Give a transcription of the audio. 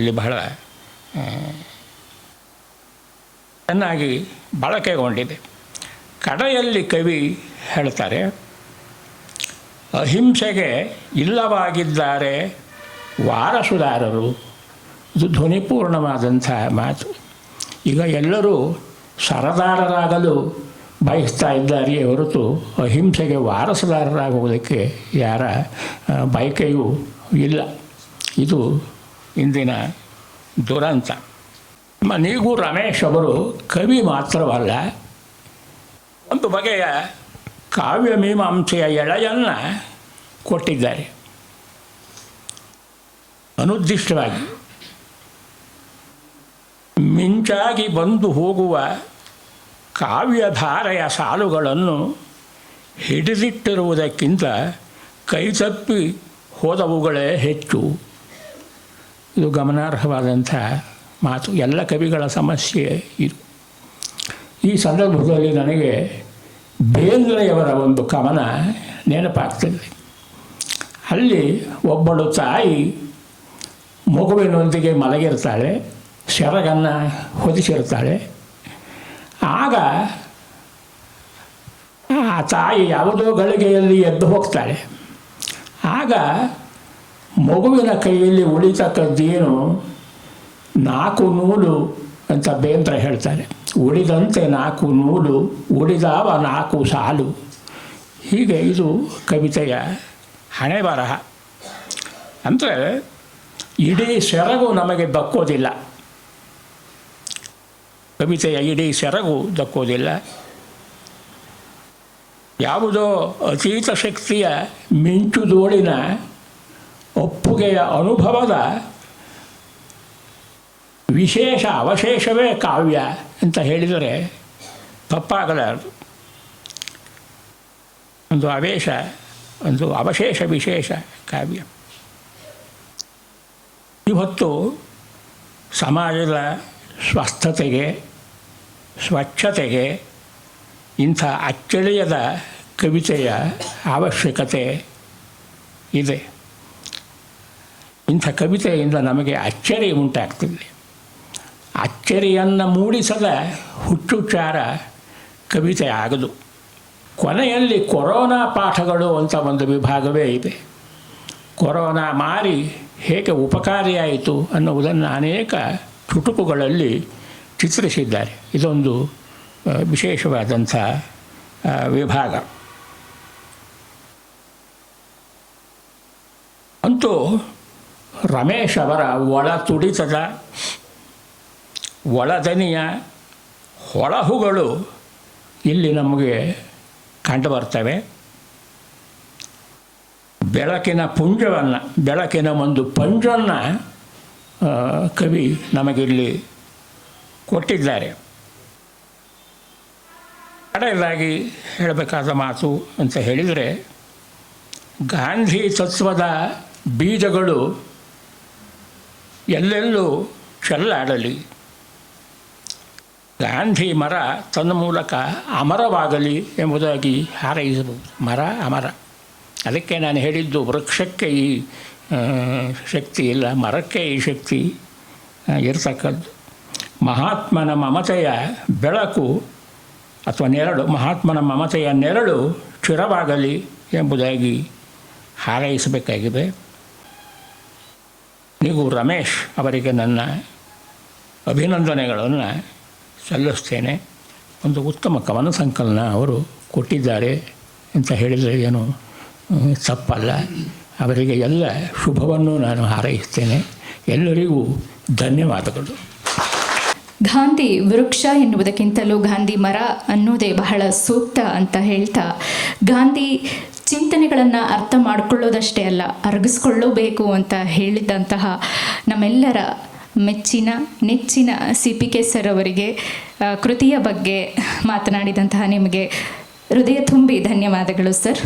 ಸಾಹಿತ್ಯದಲ್ಲಿ ಬಹಳ ಚೆನ್ನಾಗಿ ಬಳಕೆಗೊಂಡಿದೆ. ಕಡೆಯಲ್ಲಿ ಕವಿ ಹೇಳ್ತಾರೆ, ಅಹಿಂಸೆಗೆ ಇಲ್ಲವಾಗಿದ್ದಾರೆ ವಾರಸುದಾರರು. ಇದು ಧ್ವನಿಪೂರ್ಣವಾದಂಥ ಮಾತು. ಈಗ ಎಲ್ಲರೂ ಸರದಾರರಾಗಲು ಬಯಸ್ತಾ ಇದ್ದಾರೆಯೇ ಹೊರತು ಅಹಿಂಸೆಗೆ ವಾರಸುದಾರರಾಗುವುದಕ್ಕೆ ಯಾರ ಬಯಕೆಯೂ ಇಲ್ಲ. ಇದು ಇಂದಿನ ದುರಂತ. ನೀಗೂ ರಮೇಶ್ ಅವರು ಕವಿ ಮಾತ್ರವಲ್ಲ, ಒಂದು ಬಗೆಯ ಕಾವ್ಯಮೀಮಾಂಸೆಯ ಎಳೆಯನ್ನು ಕೊಟ್ಟಿದ್ದಾರೆ. ಅನುದ್ದಿಷ್ಟವಾಗಿ ಮಿಂಚಾಗಿ ಬಂದು ಹೋಗುವ ಕಾವ್ಯಧಾರೆಯ ಸಾಲುಗಳನ್ನು ಹಿಡಿದಿಟ್ಟಿರುವುದಕ್ಕಿಂತ ಕೈತಪ್ಪಿ ಹೋದವುಗಳೇ ಹೆಚ್ಚು. ಇದು ಗಮನಾರ್ಹವಾದಂಥ ಮಾತು. ಎಲ್ಲ ಕವಿಗಳ ಸಮಸ್ಯೆ ಇದು. ಈ ಸಂದರ್ಭದಲ್ಲಿ ನನಗೆ ಬೇಂದ್ರೆಯವರ ಒಂದು ಕವನ ನೆನಪಾಗ್ತದೆ. ಅಲ್ಲಿ ಒಬ್ಬಳು ತಾಯಿ ಮಗುವಿನೊಂದಿಗೆ ಮಲಗಿರ್ತಾಳೆ, ಸೆರಗನ್ನು ಹೊದಿಸಿರ್ತಾಳೆ. ಆಗ ಆ ತಾಯಿ ಯಾವುದೋ ಗಳಿಗೆಯಲ್ಲಿ ಎದ್ದು ಹೋಗ್ತಾಳೆ. ಆಗ ಮಗುವಿನ ಕೈಯಲ್ಲಿ ಉಳಿತಕ್ಕದ್ದೇನು 4 ನೂಲು ಅಂತ ಬೇಂದ್ರೆ ಹೇಳ್ತಾರೆ. ಉಳಿದಂತೆ 4 ನೂಲು, ಉಳಿದಾವ 4 ಸಾಲು. ಹೀಗೆ ಇದು ಕವಿತೆಯ ಹಣೆ ಬರಹ. ಅಂದರೆ ಇಡೀ ಸೆರಗು ನಮಗೆ ದಕ್ಕೋದಿಲ್ಲ, ಕವಿತೆಯ ಇಡೀ ಸೆರಗು ದಕ್ಕೋದಿಲ್ಲ. ಯಾವುದೋ ಅತೀತ ಶಕ್ತಿಯ ಮಿಂಚುದೋಳಿನ ಒಪ್ಪುಗೆಯ ಅನುಭವದ ವಿಶೇಷ ಅವಶೇಷವೇ ಕಾವ್ಯ ಅಂತ ಹೇಳಿದರೆ ತಪ್ಪಾಗಲಾರದು. ಒಂದು ಅವಶೇಷ ವಿಶೇಷ ಕಾವ್ಯ. ಇವತ್ತು ಸಮಾಜದ ಸ್ವಸ್ಥತೆಗೆ, ಸ್ವಚ್ಛತೆಗೆ ಇಂಥ ಅಚ್ಚಳಿಯದ ಕವಿತೆಯ ಅವಶ್ಯಕತೆ ಇದೆ. ಇಂಥ ಕವಿತೆಯಿಂದ ನಮಗೆ ಅಚ್ಚರಿ ಉಂಟಾಗ್ತಿದೆ. ಅಚ್ಚರಿಯನ್ನು ಮೂಡಿಸದ ಹುಚ್ಚುಚ್ಚಾರ ಕವಿತೆ ಆಗದು. ಕೊನೆಯಲ್ಲಿ ಕೊರೋನಾ ಪಾಠಗಳು ಅಂತ ಒಂದು ವಿಭಾಗವೇ ಇದೆ. ಕೊರೋನಾ ಮಾರಿ ಹೇಗೆ ಉಪಕಾರಿಯಾಯಿತು ಅನ್ನುವುದನ್ನು ಅನೇಕ ಚುಟುಕುಗಳಲ್ಲಿ ಚಿತ್ರಿಸಿದ್ದಾರೆ. ಇದೊಂದು ವಿಶೇಷವಾದಂಥ ವಿಭಾಗ. ಅಂತೂ ರಮೇಶ್ ಅವರ ಒಳ ತುಡಿತದ, ಒಳದನಿಯ ಹೊಳಹುಗಳು ಇಲ್ಲಿ ನಮಗೆ ಕಂಡುಬರ್ತವೆ. ಬೆಳಕಿನ ಪುಂಜವನ್ನು, ಬೆಳಕಿನ ಒಂದು ಪಂಜನ್ನು ಕವಿ ನಮಗಿಲ್ಲಿ ಕೊಟ್ಟಿದ್ದಾರೆ. ಕಡೆಯದಾಗಿ ಹೇಳಬೇಕಾದ ಮಾತು ಅಂತ ಹೇಳಿದರೆ, ಗಾಂಧಿ ತತ್ವದ ಬೀಜಗಳು ಎಲ್ಲೆಲ್ಲೂ ಚೆಲ್ಲಾಡಲಿ. ಗಾಂಧಿ ಮರ ತನ್ನ ಮೂಲಕ ಅಮರವಾಗಲಿ ಎಂಬುದಾಗಿ ಹಾರೈಸಬಹುದು. ಮರ ಅಮರ. ಅದಕ್ಕೆ ನಾನು ಹೇಳಿದ್ದು, ವೃಕ್ಷಕ್ಕೆ ಈ ಶಕ್ತಿ ಇಲ್ಲ, ಮರಕ್ಕೆ ಈ ಶಕ್ತಿ ಇರತಕ್ಕದ್ದು. ಮಹಾತ್ಮನ ಮಮತೆಯ ಬೆಳಕು ಅಥವಾ ನೆರಳು, ಮಹಾತ್ಮನ ಮಮತೆಯ ನೆರಳು ಚಿರವಾಗಲಿ ಎಂಬುದಾಗಿ ಹಾರೈಸಬೇಕಾಗಿದೆ. ನೀವು ರಮೇಶ್ ಅವರಿಗೆ ನನ್ನ ಅಭಿನಂದನೆಗಳನ್ನು ಸಲ್ಲಿಸ್ತೇನೆ. ಒಂದು ಉತ್ತಮ ಕವನ ಸಂಕಲನ ಅವರು ಕೊಟ್ಟಿದ್ದಾರೆ ಅಂತ ಹೇಳಿದರೆ ಏನು ತಪ್ಪಲ್ಲ. ಅವರಿಗೆ ಎಲ್ಲ ಶುಭವನ್ನು ನಾನು ಹಾರೈಸ್ತೇನೆ. ಎಲ್ಲರಿಗೂ ಧನ್ಯವಾದಗಳು. ಗಾಂಧಿ ವೃಕ್ಷ ಎನ್ನುವುದಕ್ಕಿಂತಲೂ ಗಾಂಧಿ ಮರ ಅನ್ನೋದೇ ಬಹಳ ಸೂಕ್ತ ಅಂತ ಹೇಳ್ತಾ, ಗಾಂಧಿ ಚಿಂತನೆಗಳನ್ನು ಅರ್ಥ ಮಾಡಿಕೊಳ್ಳೋದಷ್ಟೇ ಅಲ್ಲ, ಅರಗಿಸ್ಕೊಳ್ಳಬೇಕು ಅಂತ ಹೇಳಿದಂತಹ ನಮ್ಮೆಲ್ಲರ ಮೆಚ್ಚಿನ ನೆಚ್ಚಿನ CPK ಸರ್ ಅವರಿಗೆ ಕೃತಿಯ ಬಗ್ಗೆ ಮಾತನಾಡಿದಂತಹ ನಿಮಗೆ ಹೃದಯ ತುಂಬಿ ಧನ್ಯವಾದಗಳು ಸರ್.